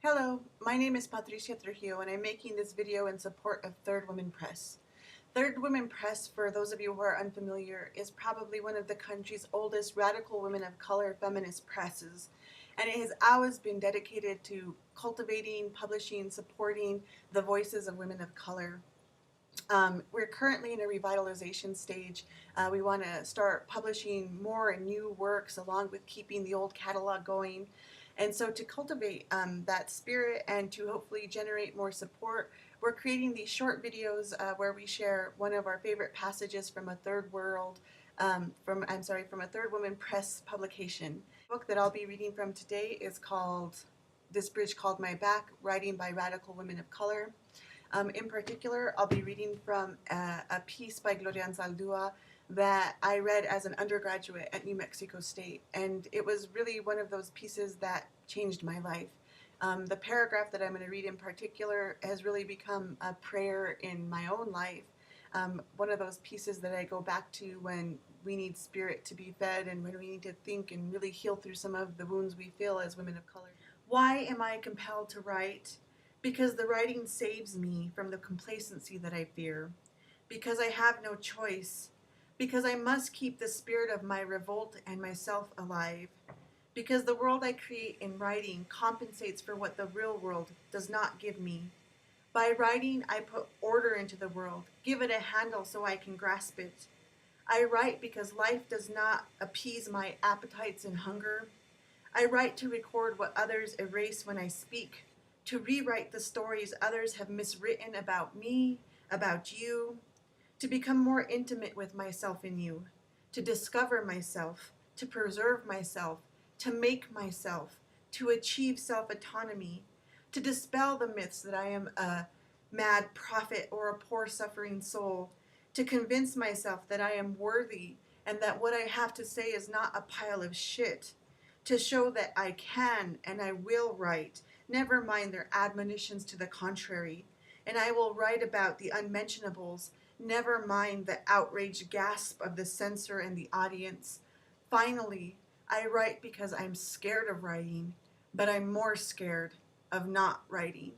Hello, my name is Patricia Trujillo and I'm making this video in support of Third Women Press. Third Women Press, for those of you who are unfamiliar, is probably one of the country's oldest radical women of color feminist presses, and it has always been dedicated to cultivating, publishing, supporting the voices of women of color. We're currently in a revitalization stage. We want to start publishing more and new works along with keeping the old catalog going. And so to cultivate that spirit and to hopefully generate more support, we're creating these short videos where we share one of our favorite passages from a third woman press publication. The book that I'll be reading from today is called This Bridge Called My Back, writing by radical women of color. In particular, I'll be reading from a piece by Gloria Anzaldúa that I read as an undergraduate at New Mexico State, and it was really one of those pieces that changed my life. The paragraph that I'm going to read in particular has really become a prayer in my own life, one of those pieces that I go back to when we need spirit to be fed and when we need to think and really heal through some of the wounds we feel as women of color. Why am I compelled to write? Because the writing saves me from the complacency that I fear. Because I have no choice. Because I must keep the spirit of my revolt and myself alive. Because the world I create in writing compensates for what the real world does not give me. By writing, I put order into the world, give it a handle so I can grasp it. I write because life does not appease my appetites and hunger. I write to record what others erase when I speak, to rewrite the stories others have miswritten about me, about you, to become more intimate with myself and you, to discover myself, to preserve myself, to make myself, to achieve self-autonomy, to dispel the myths that I am a mad prophet or a poor suffering soul, to convince myself that I am worthy and that what I have to say is not a pile of shit, to show that I can and I will write, never mind their admonitions to the contrary, and I will write about the unmentionables, never mind the outraged gasp of the censor and the audience. Finally, I write because I'm scared of writing, but I'm more scared of not writing.